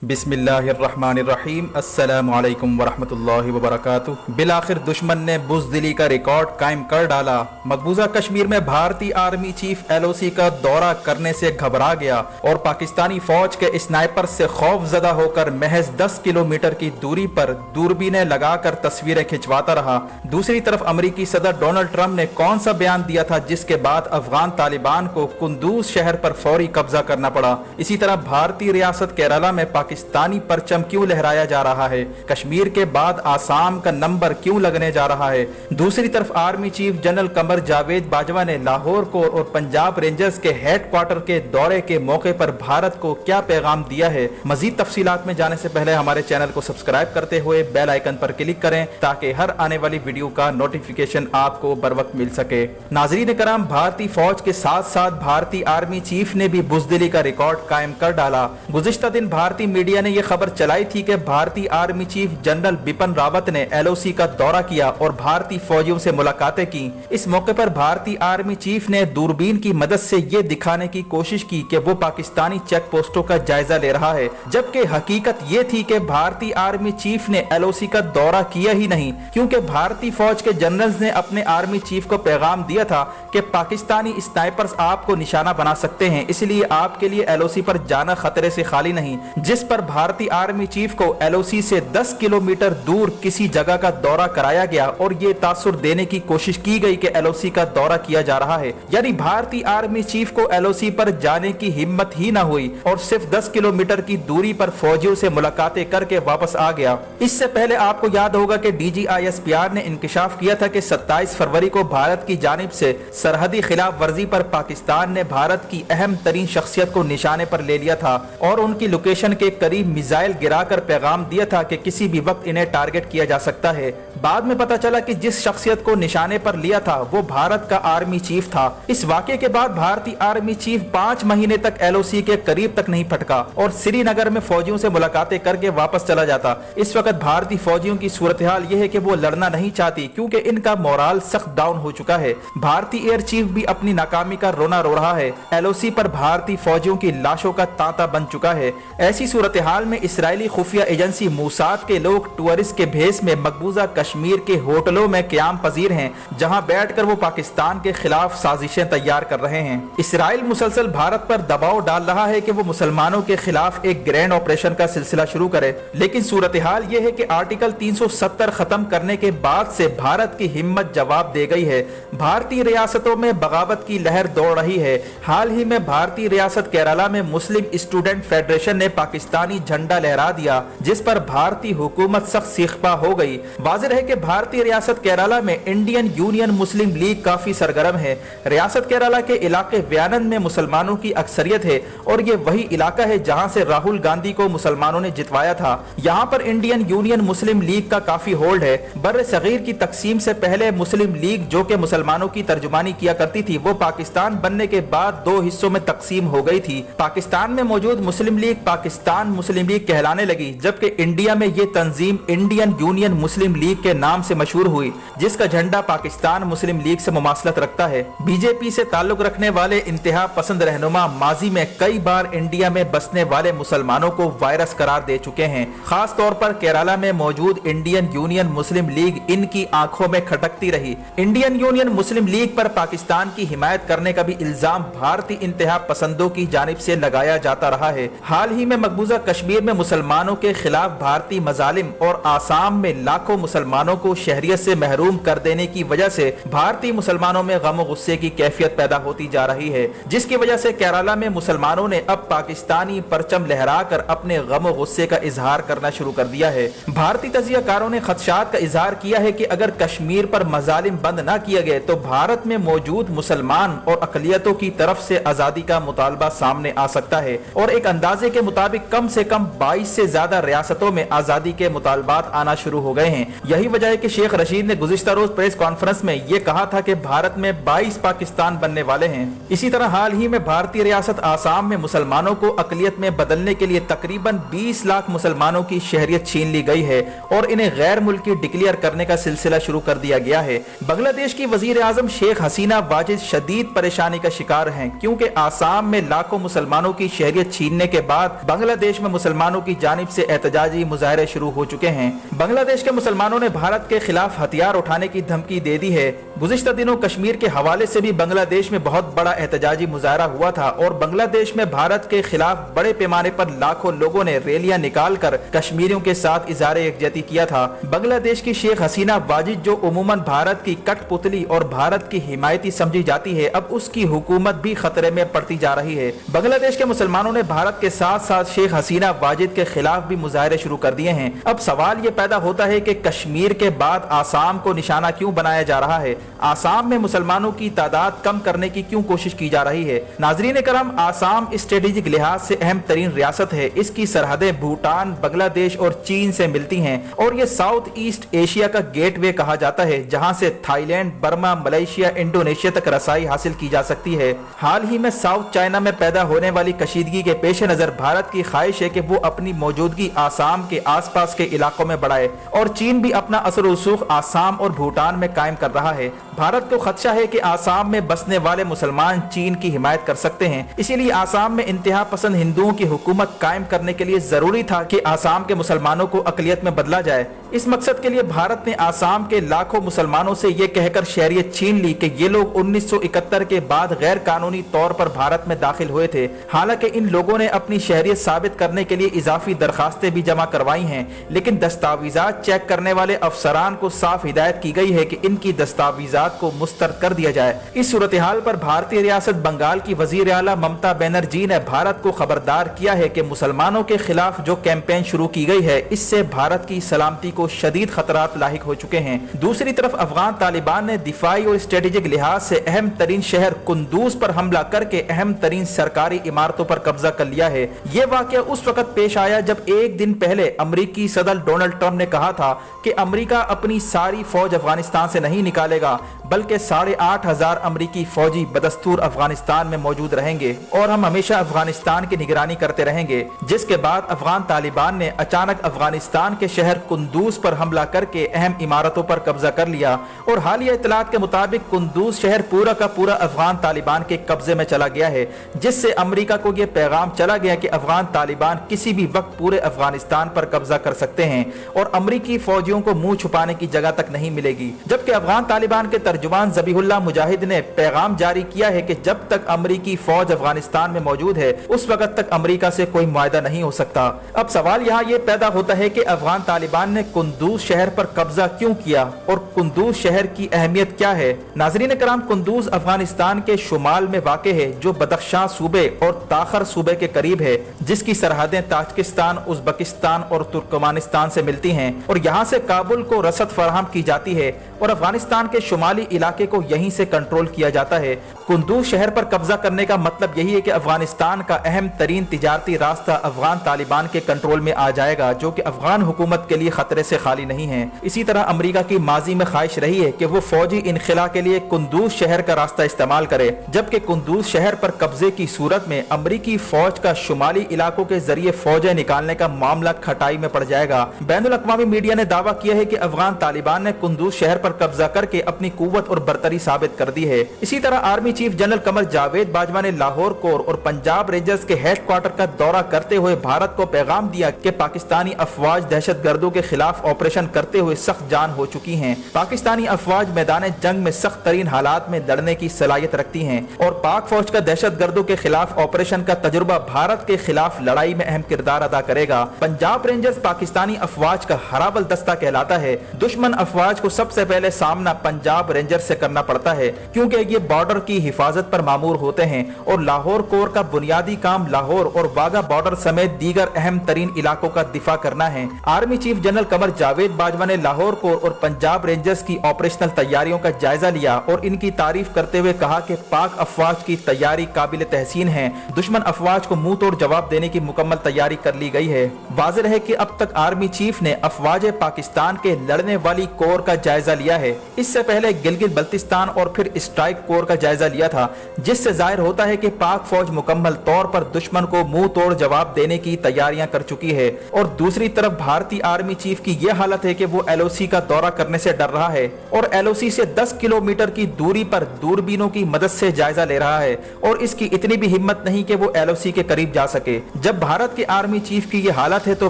बिस्मिल्लाहिर्रहमानिर्रहीम। अस्सलामु अलैकुम वरहमतुल्लाहि वबरकातुहू। बिलाखिर दुश्मन ने बुज़दिली का रिकॉर्ड कायम कर डाला। मकबूजा कश्मीर में भारतीय आर्मी चीफ LOC का दौरा करने से घबरा गया और पाकिस्तानी फौज के स्नाइपर से खौफजदा होकर महज 10 किलोमीटर की दूरी पर दूरबीनें लगाकर तस्वीरें खिंचवाता रहा। दूसरी तरफ अमरीकी सदर डोनाल्ड ट्रंप ने कौन सा बयान दिया था जिसके बाद अफगान तालिबान को कुंदूज शहर पर फौरी कब्जा करना पड़ा। इसी तरह भारतीय रियासत केरला में पाकिस्तानी परचम क्यों लहराया जा रहा है, कश्मीर के बाद आसाम का नंबर क्यों लगने जा रहा है। दूसरी तरफ army chief general Qamar Javed Bajwa ने लाहौर कोर और पंजाब रेंजर्स के हेडक्वार्टर के दौरे के मौके पर भारत को क्या पैगाम दिया है। मजीद तफसीलात में जाने से पहले हमारे चैनल को सब्सक्राइब करते हुए बेल आइकन पर क्लिक करें ताकि हर आने वाली वीडियो का नोटिफिकेशन आपको बर वक्त मिल सके। नाजरीन कराम, भारतीय फौज के साथ साथ भारतीय आर्मी चीफ ने भी बुज़दिली का रिकॉर्ड कायम कर डाला। गुज़िश्ता दिन भारतीय मीडिया ने यह खबर चलाई थी कि भारतीय army chief general Bipin Rawat ने LOC का दौरा किया और भारतीय फौजियों से मुलाकातें की। इस मौके पर भारतीय आर्मी चीफ ने दूरबीन की मदद से ये दिखाने की कोशिश की कि वो पाकिस्तानी चेक पोस्टों का जायजा ले रहा है, जबकि हकीकत ये थी कि भारतीय आर्मी चीफ ने LOC का दौरा किया ही नहीं, क्योंकि भारतीय फौज के जनरल्स ने अपने आर्मी चीफ को पैगाम दिया था कि पाकिस्तानी स्नाइपर्स आपको निशाना बना सकते हैं, इसलिए आपके लिए LOC पर जाना खतरे से खाली नहीं। जिस पर भारतीय आर्मी चीफ को LOC से 10 किलोमीटर दूर किसी जगह का दौरा कराया गया और ये तासुर देने की कोशिश की गई कि LOC का दौरा किया जा रहा है, यानी भारतीय आर्मी चीफ को LOC पर जाने की हिम्मत ही ना हुई और सिर्फ 10 किलोमीटर की दूरी पर फौजियों से मुलाकातें करके वापस आ गया। इससे पहले आपको याद होगा कि DG ISPR ने इंकशाफ किया था कि 27 फरवरी को भारत की जानिब से सरहदी खिलाफ वर्जी पर पाकिस्तान ने भारत की अहम तरीन शख्सियत को निशाने पर ले लिया था और उनकी लोकेशन के करीब मिसाइल गिराकर पैगाम दिया था कि किसी भी वक्त इन्हें टारगेट किया जा सकता है। बाद में पता चला कि जिस शख्सियत को निशाने पर लिया था वो भारत का आर्मी चीफ था। इस वाक़े के बाद भारतीय आर्मी चीफ 5 महीने तक LOC के करीब तक नहीं फटका और श्रीनगर में फौजियों से मुलाकातें करके वापस चला जाता। इस वक्त भारतीय फौजियों की सूरत हाल यह है कि वो लड़ना नहीं चाहती, क्योंकि इनका मोराल सख्त डाउन हो चुका है। भारतीय एयर चीफ भी अपनी नाकामी का रोना रो रहा है। LOC पर भारतीय फौजियों की लाशों का तांता बन चुका है। ऐसी सूरत हाल में इसराइली खुफिया एजेंसी मूसाद के लोग टूरिस्ट के भेस में मकबूजा कश्मीर के होटलों में क़याम पजीर हैं, जहां बैठकर वो पाकिस्तान के खिलाफ साजिशें तैयार कर रहे हैं। इसराइल मुसलसल भारत पर दबाव डाल रहा है कि वो मुसलमानों के खिलाफ एक ग्रैंड ऑपरेशन का सिलसिला शुरू करे, लेकिन सूरत हाल ये है कि आर्टिकल 370 खत्म करने के बाद से भारत की हिम्मत जवाब दे गई है। भारतीय रियासतों में बगावत की लहर दौड़ रही है। हाल ही में भारतीय रियासत केरला में मुस्लिम स्टूडेंट फेडरेशन ने पाकिस्तानी झंडा लहरा दिया, जिस पर भारतीय हुकूमत सख्त सीखपा हो गई। वाज़ेह है कि भारतीय रियासत केरला में इंडियन यूनियन मुस्लिम लीग काफी सरगर्म है। रियासत केरला के इलाके व्यानन में मुसलमानों की अक्सरियत है और ये वही इलाका है जहां से राहुल गांधी को मुसलमानों ने जितवाया था। यहाँ पर इंडियन यूनियन मुस्लिम लीग का काफी होल्ड है। बर्र सगीर की तकसीम से पहले मुस्लिम लीग, जो कि मुसलमानों की तर्जुमानी किया करती थी, वो पाकिस्तान बनने के बाद 2 हिस्सों में तकसीम हो गई थी। पाकिस्तान में मौजूद मुस्लिम लीग पाकिस्तान मुस्लिम लीग कहलाने लगी, जबकि इंडिया में ये तंजीम इंडियन यूनियन मुस्लिम लीग के नाम से मशहूर हुई, जिसका झंडा पाकिस्तान मुस्लिम लीग से मुमासलत रखता है। बीजेपी से ताल्लुक रखने वाले इंतहा पसंद रहनुमा माजी में कई बार इंडिया में बसने वाले मुसलमानों को वायरस करार दे चुके हैं। खास तौर पर केरला में मौजूद इंडियन यूनियन मुस्लिम लीग इनकी आंखों में खटकती रही। इंडियन यूनियन मुस्लिम लीग पर पाकिस्तान की हिमायत करने का भी इल्जाम भारतीय इंतहा पसंदों की जानिब से लगाया जाता रहा है। हाल ही में मकबूजा कश्मीर में मुसलमानों के खिलाफ भारतीय मजालिम और आसाम में लाखों मुसलमानों को शहरियत से महरूम कर देने की वजह से भारतीय मुसलमानों में गम और गुस्से की कैफियत पैदा होती जा रही है, जिसकी वजह से केरला में मुसलमानों ने अब पाकिस्तानी परचम लहराकर अपने गम और गुस्से का इजहार करना शुरू कर दिया है। भारतीय तजियाकारों ने खदशात का इजहार किया है कि अगर कश्मीर पर मजालिम बंद न किए गए तो भारत में मौजूद मुसलमान और अकलियतों की तरफ से आजादी का मुतालबा सामने आ सकता है और एक अंदाजे के मुताबिक कम से कम 22 से ज्यादा रियासतों में आजादी के मुतालबात आना शुरू हो गए हैं। यही वजह है कि शेख रशीद ने गुज़िश्ता रोज प्रेस कॉन्फ्रेंस में ये कहा था कि भारत में 22 पाकिस्तान बनने वाले हैं। इसी तरह हाल ही में भारतीय रियासत आसाम में मुसलमानों को अकलियत में बदलने के लिए तकरीबन 20 लाख मुसलमानों की शहरियत छीन ली गई है और इन्हें गैर मुल्की डिक्लेयर करने का सिलसिला शुरू कर दिया गया है। बांग्लादेश की वजीर आजम शेख हसीना वाजिद शदीद परेशानी का शिकार हैं, क्योंकि आसाम में लाखों मुसलमानों की शहरियत छीनने के बाद बांग्लादेश बांग्लादेश में मुसलमानों की जानिब से एहतजाजी मुजाहरे शुरू हो चुके हैं। बांग्लादेश के मुसलमानों ने भारत के खिलाफ हथियार उठाने की धमकी दे दी है। गुज़िश्ता दिनों कश्मीर के हवाले से भी बांग्लादेश में बहुत बड़ा एहतजाजी मुजाहरा हुआ था और बांग्लादेश में भारत के खिलाफ बड़े पैमाने पर लाखों लोगों ने रैलियां निकालकर कश्मीरियों के साथ इज़हारे यकजहती किया था। बांग्लादेश की शेख हसीना वाजिद, जो उमूमन भारत की कठपुतली और भारत की हिमायती समझी जाती है, अब उसकी हुकूमत भी खतरे में पड़ती जा रही है। बांग्लादेश के मुसलमानों ने भारत के साथ साथ शेख हसीना वाजिद के खिलाफ भी मुजाहरे शुरू कर दिए हैं। अब सवाल ये पैदा होता है कि कश्मीर के बाद आसाम को निशाना क्यों बनाया जा रहा है? आसाम में मुसलमानों की तादाद कम करने की क्यों कोशिश की जा रही है? नाजरीन करम, आसाम स्ट्रेटेजिक लिहाज से अहम तरीन रियासत है। इसकी सरहदें भूटान, बांग्लादेश और चीन से मिलती हैं और ये साउथ ईस्ट एशिया का गेटवे कहा जाता है, जहां से थाईलैंड, बर्मा, मलेशिया, इंडोनेशिया तक रसाई हासिल की जा सकती है। हाल ही में साउथ चाइना में पैदा होने वाली कशीदगी के पेश नजर भारत की ख्वाहिश है कि वो अपनी मौजूदगी आसाम के आसपास के इलाकों में बढ़ाए और चीन भी अपना असर रसूख आसाम और भूटान में कायम कर रहा है। भारत को खदशा है कि आसाम में बसने वाले मुसलमान चीन की हिमायत कर सकते हैं, इसीलिए आसाम में इंतहा पसंद हिंदुओं की हुकूमत कायम करने के लिए जरूरी था कि आसाम के मुसलमानों को अकलियत में बदला जाए। इस मकसद के लिए भारत ने आसाम के लाखों मुसलमानों से ये कहकर शहरियत छीन ली कि ये लोग 1971 के बाद गैर कानूनी तौर पर भारत में दाखिल हुए थे। हालांकि इन लोगों ने अपनी शहरियत साबित करने के लिए इजाफी दरखास्तें भी जमा करवाई हैं, लेकिन दस्तावेजात चेक करने वाले अफसरान को साफ हिदायत की गई है कि इनकी दस्तावेजात को मुस्तरद कर दिया जाए। इस सूरत हाल पर भारतीय रियासत बंगाल की वजीर आला ममता बनर्जी ने भारत को खबरदार किया है कि मुसलमानों के खिलाफ जो कैंपेन शुरू की गई है, इससे भारत की सलामती को शदीद खतरात लाहिक हो चुके हैं। दूसरी तरफ अफगान तालिबान ने दिफाई और स्ट्रेटेजिक लिहाज से अहम तरीन शहर कुंदूज पर हमला करके अहम तरीन सरकारी इमारतों पर कब्जा कर लिया है। ये वाकया उस वक्त पेश आया जब एक दिन पहले अमरीकी सदर डोनाल्ड ट्रंप ने कहा था कि अमरीका अपनी सारी फौज अफगानिस्तान से नहीं निकालेगा, बल्कि 8,500 अमरीकी फौजी बदस्तूर अफगानिस्तान में मौजूद रहेंगे और हम हमेशा अफगानिस्तान की निगरानी करते रहेंगे। जिसके बाद अफगान तालिबान ने अचानक अफगानिस्तान के शहर कुंदूज पर हमला करके अहम इमारतों पर कब्जा कर लिया और हालिया इतलात के मुताबिक कुंदूज शहर पूरा का पूरा अफगान तालिबान के कब्जे में चला गया है, जिससे अमरीका को यह पैगाम चला गया कि अफगान तालिबान किसी भी वक्त पूरे अफगानिस्तान पर कब्जा कर सकते हैं और अमरीकी फौजियों को मुंह छुपाने की जगह तक नहीं मिलेगी। जबकि अफगान तालिबान के तर्जुमान ज़बीहुल्लाह मुजाहिद ने पैगाम जारी किया है कि जब तक अमरीकी फौज अफगानिस्तान में मौजूद है, उस वक्त तक अमरीका से कोई मुआहदा नहीं हो सकता। अब सवाल यहाँ ये पैदा होता है कि अफगान तालिबान ने कुंदूज शहर पर कब्जा क्यों किया और कुंदूज शहर की अहमियत क्या है? नाजरीन कराम, कुंदूज अफगानिस्तान के शुमाल में वाक़े है, जो बदख्शां सूबे और ताखर सूबे के करीब है, जिसकी सरहदें ताजिकिस्तान, उज़्बेकिस्तान और तुर्कमानिस्तान से मिलती हैं और यहाँ से काबुल को रसद फराहम की जाती है और अफगानिस्तान के शुमाली इलाके को यहीं से कंट्रोल किया जाता है। कुंदूज शहर पर कब्जा करने का मतलब यही है कि अफगानिस्तान का अहम तरीन तिजारती रास्ता अफगान तालिबान के कंट्रोल में आ जाएगा, जो कि अफगान हुकूमत के लिए खतरे से खाली नहीं है। इसी तरह अमरीका की माजी में ख्वाहिश रही है कि वो फौजी इनखिला के लिए कुंदूज शहर का रास्ता इस्तेमाल करे, जबकि कुंदूज शहर पर कब्जे की सूरत में अमरीकी फौज का शुमाली इलाकों के जरिए फौजें निकालने का मामला खटाई में पड़ जाएगा। बैनुल अक़वामी मीडिया ने दावा किया है कि अफगान तालिबान ने कुंदूज शहर पर कब्जा करके अपनी कुव्वत और बरतरी साबित कर दी है। इसी तरह army chief general Qamar Javed Bajwa ने लाहौर कोर और पंजाब रेंजर्स के हेडक्वार्टर का दौरा करते हुए भारत को पैगाम दिया कि पाकिस्तानी अफवाज दहशत गर्दों के खिलाफ ऑपरेशन करते हुए सख्त जान हो चुकी हैं। पाकिस्तानी अफवाज मैदान जंग में सख्त तरीन हालात में लड़ने की सलाहियत रखती हैं और पाक फौज का दहशत गर्दों के खिलाफ ऑपरेशन का तजुर्बा भारत के खिलाफ लड़ाई में अहम किरदार अदा करेगा। पंजाब रेंजर्स पाकिस्तानी अफवाज का हराबल दस्ता कहलाता है। दुश्मन अफवाज को सबसे पहले सामना पंजाब रेंजर्स से करना पड़ता है, क्योंकि ये बॉर्डर की हिफाजत पर मामूर होते हैं और लाहौर कोर का बुनियादी काम लाहौर और वाघा बॉर्डर समेत दीगर अहम तरीन इलाकों का दिफा करना है। Army chief general Qamar Javed Bajwa ने लाहौर कोर और पंजाब रेंजर्स की ऑपरेशनल तैयारियों का जायजा लिया और इनकी तारीफ करते हुए कहा कि पाक अफवाज की तैयारी काबिल तहसीन है। दुश्मन अफवाज को मुंह तोड़ जवाब देने की मुकम्मल तैयारी कर ली गई है। वाज़ेह है कि अब तक आर्मी चीफ ने अफवाज पाकिस्तान के लड़ने वाली कोर का जायजा लिया है। इससे पहले गिलगित बल्तिस्तान और फिर स्ट्राइक कोर का जायजा लिया था, जिससे जाहिर होता है कि पाक फौज मुकम्मल तौर पर दुश्मन को मुंह तोड़ जवाब देने की तैयारियां कर चुकी है। और दूसरी तरफ भारतीय आर्मी चीफ की यह हालत है कि वो LOC का दौरा करने से डर रहा है और LOC से 10 किलोमीटर की दूरी पर दूरबीनों की मदद से जायजा ले रहा है, और इसकी इतनी भी हिम्मत नहीं कि वो LOC के करीब जा सके। जब भारत के आर्मी चीफ की ये हालत है तो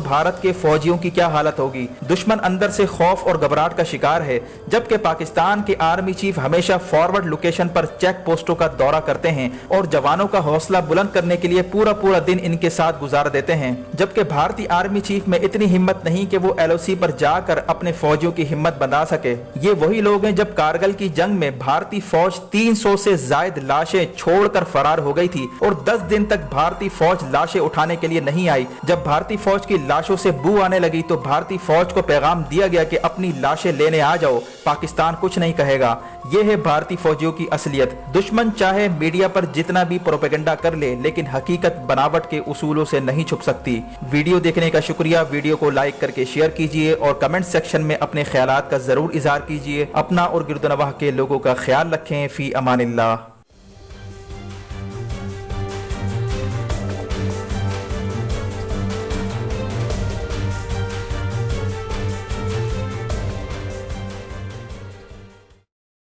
भारत के फौजियों की क्या हालत होगी। दुश्मन अंदर से खौफ और घबराहट का शिकार है, जबकि पाकिस्तान के आर्मी चीफ हमेशा फॉरवर्ड लोकेशन पर चेक पोस्टों का दौरा करते हैं और जवानों का हौसला बुलंद करने के लिए पूरा पूरा दिन इनके साथ गुजार देते हैं। जबकि भारतीय आर्मी चीफ में इतनी हिम्मत नहीं कि वो LOC पर जाकर अपने फौजियों की हिम्मत बंधा सके। ये वही लोग हैं जब कारगिल की जंग में भारतीय फौज 300 से जायद लाशें छोड़कर फरार हो गई थी और 10 दिन तक भारतीय फौज लाशें उठाने के लिए नहीं आई। जब भारतीय फौज की लाशों से बू आने लगी तो भारतीय फौज को पैगाम दिया गया कि अपनी लाशें लेने आ जाओ, पाकिस्तान कुछ नहीं कहेगा। ये है भारतीय फौजियों की असलियत। दुश्मन चाहे मीडिया पर जितना भी प्रोपेगेंडा कर ले, लेकिन हकीकत बनावट के उसूलों से नहीं छुप सकती। वीडियो देखने का शुक्रिया। वीडियो को लाइक करके शेयर कीजिए और कमेंट सेक्शन में अपने ख्यालात का जरूर इजहार कीजिए। अपना और गिरदनवाह के लोगों का ख्याल रखें। फी अमानिल्लाह।